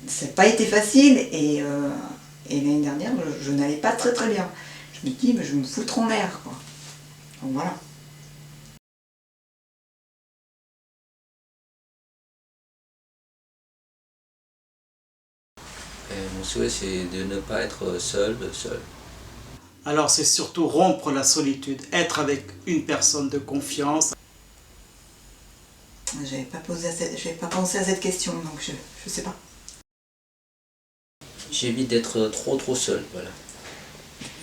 C'est pas été facile et l'année dernière je n'allais pas très bien. Je me dis mais je vais me foutre en l'air quoi. Donc voilà. Mon souhait c'est de ne pas être seul. Alors c'est surtout rompre la solitude, être avec une personne de confiance. J'avais pas pensé à cette question donc je sais pas. J'évite d'être trop seul, voilà.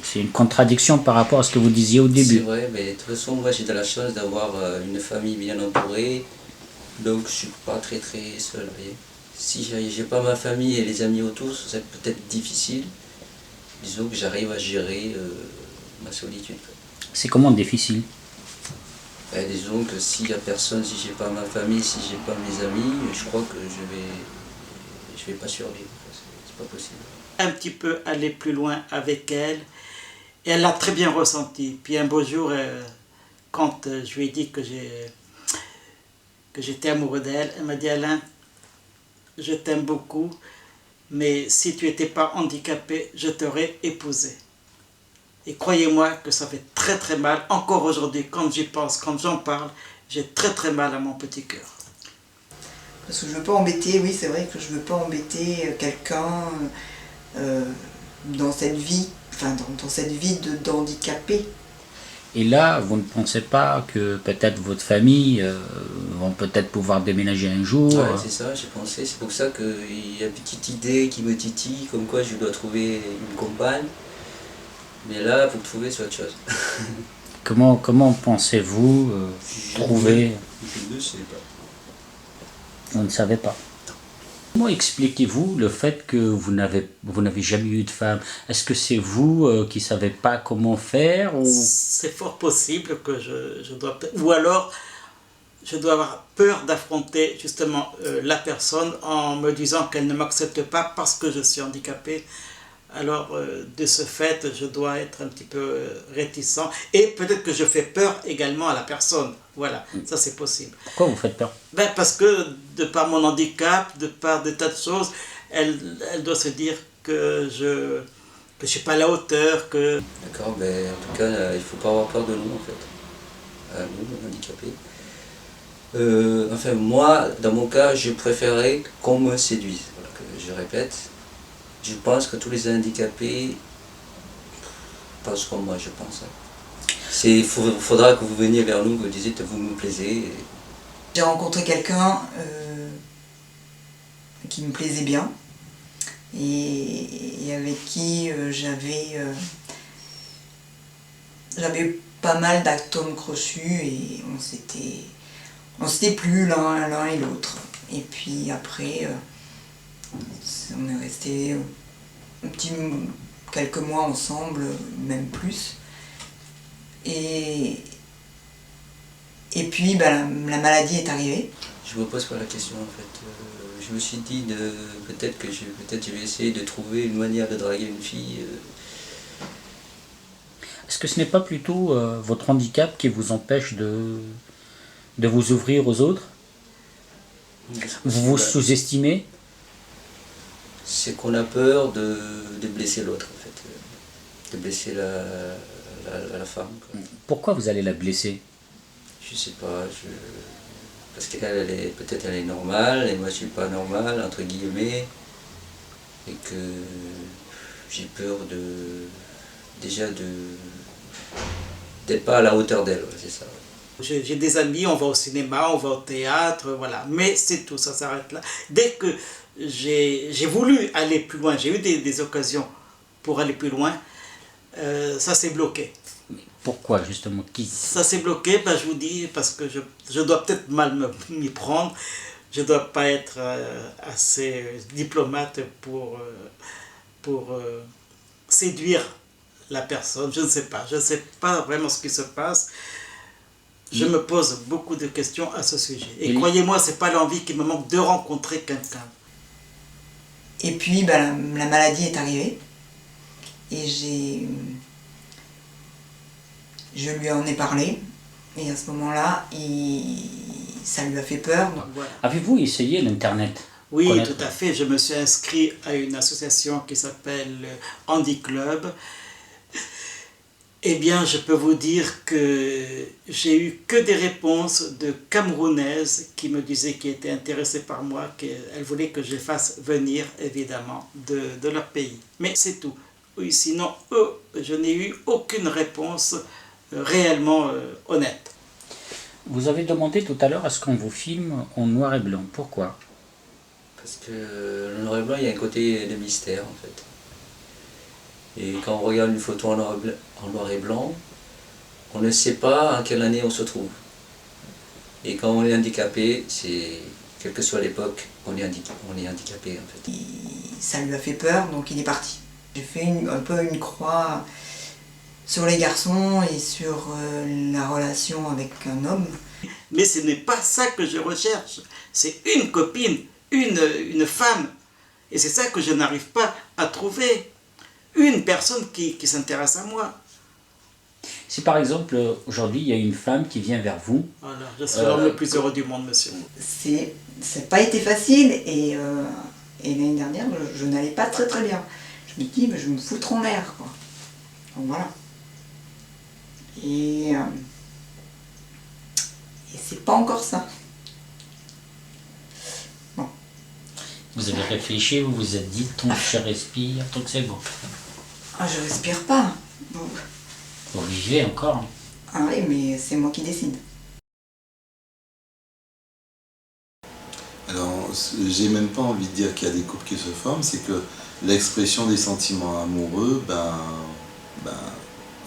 C'est une contradiction par rapport à ce que vous disiez au début. C'est vrai, mais de toute façon, moi j'ai de la chance d'avoir une famille bien entourée, donc je suis pas très seul, vous voyez. Si j'ai pas ma famille et les amis autour, c'est peut-être difficile. Disons que j'arrive à gérer ma solitude. C'est comment difficile? Disons que s'il y a personne, si j'ai pas ma famille, si j'ai pas mes amis, je crois que je vais pas survivre. C'est pas possible. Un petit peu aller plus loin avec elle. Et elle l'a très bien ressenti. Puis un beau jour, quand je lui ai dit que j'étais amoureux d'elle, elle m'a dit « Alain, je t'aime beaucoup, mais si tu n'étais pas handicapé, je t'aurais épousé. » Et croyez-moi que ça fait très mal. Encore aujourd'hui, quand j'y pense, quand j'en parle, j'ai très mal à mon petit cœur. Parce que je veux pas embêter, oui c'est vrai que je veux pas embêter quelqu'un dans cette vie, enfin dans cette vie d'handicapé. Et là, vous ne pensez pas que peut-être votre famille vont peut-être pouvoir déménager un jour? Ouais, c'est ça, j'ai pensé. C'est pour ça qu'il y a une petite idée qui me titille, comme quoi je dois trouver une compagne. Mais là, pour trouver, c'est autre chose. Comment pensez-vous trouver? Je ne sais pas. Vous ne savez pas. Comment expliquez-vous le fait que vous n'avez jamais eu de femme? Est-ce que c'est vous qui ne savez pas comment faire ou... C'est fort possible que je dois... Ou alors, je dois avoir peur d'affronter justement la personne en me disant qu'elle ne m'accepte pas parce que je suis handicapé. Alors, de ce fait, je dois être un petit peu réticent. Et peut-être que je fais peur également à la personne. Voilà, ça c'est possible. Pourquoi vous faites peur? Parce que, de par mon handicap, de par des tas de choses, elle doit se dire que je ne suis pas à la hauteur, que... D'accord, mais en tout cas, il ne faut pas avoir peur de nous, en fait. Nous, les handicapés. Enfin, moi, dans mon cas, je préférais qu'on me séduise. Voilà, que je répète. Je pense que tous les handicapés pensent comme moi, je pense. Il faudra que vous veniez vers nous, que vous disiez que vous me plaisez. J'ai rencontré quelqu'un qui me plaisait bien et avec qui j'avais eu pas mal d'atomes crochus et on s'était plu l'un et l'autre. Et puis après, on est resté quelques mois ensemble, même plus. Et puis la maladie est arrivée. Je me pose pas la question en fait. Je me suis dit peut-être que je vais essayer de trouver une manière de draguer une fille. Est-ce que ce n'est pas plutôt votre handicap qui vous empêche de vous ouvrir aux autres? Vous vous sous-estimez? C'est qu'on a peur de blesser l'autre en fait. De blesser la femme. Quoi. Pourquoi vous allez la blesser? Je sais pas, parce qu'elle peut-être elle est normale et moi je suis pas normal entre guillemets et que j'ai peur d'être pas à la hauteur d'elle, ouais, c'est ça. Ouais. J'ai des amis, on va au cinéma, on va au théâtre, voilà. Mais c'est tout, ça s'arrête là. Dès que j'ai voulu aller plus loin, j'ai eu des occasions pour aller plus loin, ça s'est bloqué. Pourquoi justement? Ça s'est bloqué, je vous dis, parce que je dois peut-être mal m'y prendre. Je ne dois pas être assez diplomate pour séduire la personne. Je ne sais pas. Je ne sais pas vraiment ce qui se passe. Je me pose beaucoup de questions à ce sujet. Et croyez-moi, ce n'est pas l'envie qui me manque de rencontrer quelqu'un. Et puis la maladie est arrivée. Et je lui en ai parlé. Et à ce moment-là, ça lui a fait peur. Voilà. Avez-vous essayé l'Internet? Oui, Connaître. tout à fait. Je me suis inscrit à une association qui s'appelle Handi Club. Eh bien, je peux vous dire que j'ai eu que des réponses de Camerounaises qui me disaient qu'elles étaient intéressées par moi, qu'elles voulaient que je les fasse venir, évidemment, de leur pays. Mais c'est tout. Oui, sinon, je n'ai eu aucune réponse réellement honnête. Vous avez demandé tout à l'heure à ce qu'on vous filme en noir et blanc. Pourquoi? Parce que le noir et blanc, il y a un côté de mystère en fait. Et quand on regarde une photo en noir et blanc, on ne sait pas en quelle année on se trouve. Et quand on est handicapé, quelle que soit l'époque, on est handicapé en fait. Ça lui a fait peur, donc il est parti. J'ai fait un peu une croix sur les garçons et sur la relation avec un homme. Mais ce n'est pas ça que je recherche. C'est une copine, une femme. Et c'est ça que je n'arrive pas à trouver. Une personne qui s'intéresse à moi. Si par exemple, aujourd'hui, il y a une femme qui vient vers vous... Voilà, je serai l'homme le plus heureux du monde, monsieur. Ça n'a pas été facile et l'année dernière, je n'allais pas très très bien. Je me dis, mais je vais me foutre en l'air, quoi. Donc voilà. Et c'est pas encore ça. Bon. Vous avez réfléchi, vous vous êtes dit, tant que je respire, tant que c'est bon. Ah, je respire pas. Bon. Vous vivez encore. Ah oui, mais c'est moi qui décide. Alors, j'ai même pas envie de dire qu'il y a des couples qui se forment, c'est que l'expression des sentiments amoureux,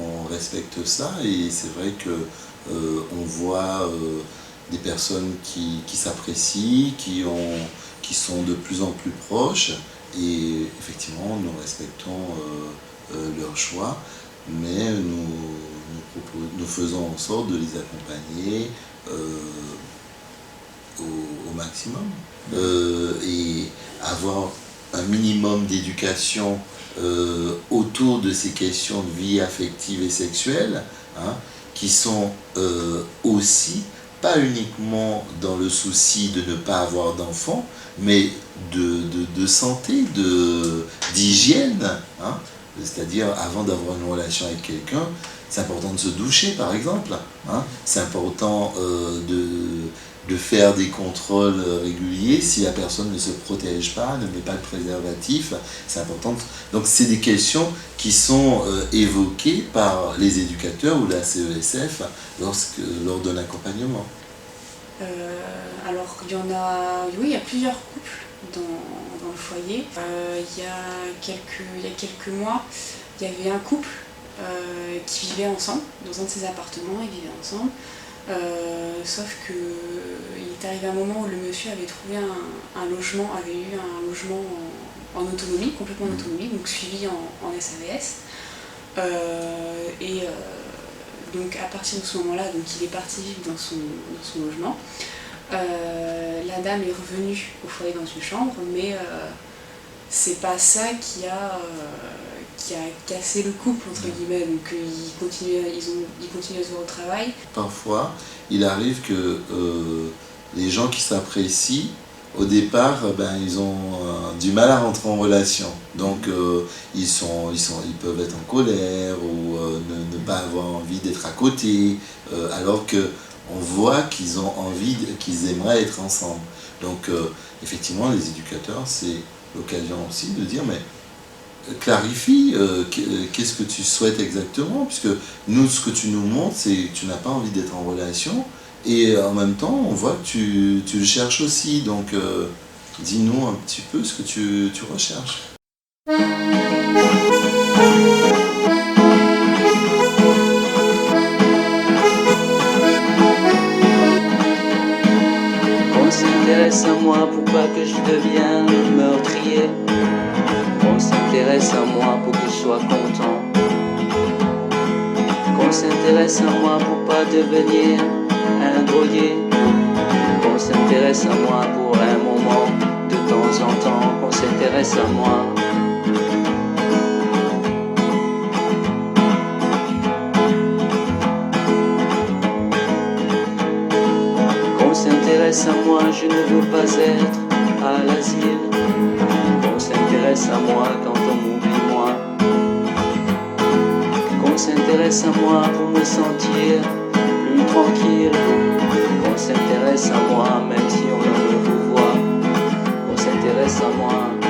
on respecte ça et c'est vrai que on voit des personnes qui s'apprécient, qui sont de plus en plus proches et effectivement nous respectons leur choix, mais nous faisons en sorte de les accompagner au maximum et avoir un minimum d'éducation autour de ces questions de vie affective et sexuelle, hein, qui sont aussi pas uniquement dans le souci de ne pas avoir d'enfants, mais de santé, d'hygiène, hein, c'est-à-dire avant d'avoir une relation avec quelqu'un, c'est important de se doucher par exemple, hein, c'est important de faire des contrôles réguliers si la personne ne se protège pas, ne met pas de préservatif, c'est important. Donc c'est des questions qui sont évoquées par les éducateurs ou la CESF lors d'un accompagnement. Alors il y a plusieurs couples dans le foyer. Il y a quelques mois, il y avait un couple qui vivait ensemble dans un de ces appartements, ils vivaient ensemble. Sauf que il est arrivé un moment où le monsieur avait trouvé un logement, avait eu un logement en autonomie, complètement en autonomie, donc suivi en SAVS. Donc à partir de ce moment-là, donc il est parti vivre dans son logement. La dame est revenue au foyer dans une chambre, mais c'est pas ça qui a cassé le couple, entre guillemets, donc ils continuent à se voir au travail. Parfois, il arrive que les gens qui s'apprécient, au départ, ils ont du mal à rentrer en relation. Donc ils peuvent être en colère ou ne pas avoir envie d'être à côté, alors qu'on voit qu'ils ont envie, qu'ils aimeraient être ensemble. Donc effectivement, les éducateurs, c'est l'occasion aussi de dire, mais clarifie, qu'est-ce que tu souhaites exactement, puisque nous, ce que tu nous montres, c'est que tu n'as pas envie d'être en relation, et en même temps, on voit que tu le cherches aussi, donc dis-nous un petit peu ce que tu recherches. On s'intéresse à moi pour pas que je devienne meurtrier. Qu'on s'intéresse à moi pour que je sois content. Qu'on s'intéresse à moi pour pas devenir un drogué. Qu'on s'intéresse à moi pour un moment de temps temps en temps qu'on s'intéresse à moi. Qu'on s'intéresse à moi, je ne veux pas être à l'asile. Qu'on s'intéresse à moi quand on m'oublie moi. Qu'on s'intéresse à moi pour me sentir plus tranquille. Qu'on s'intéresse à moi même si on ne me vous voit. Qu'on s'intéresse à moi.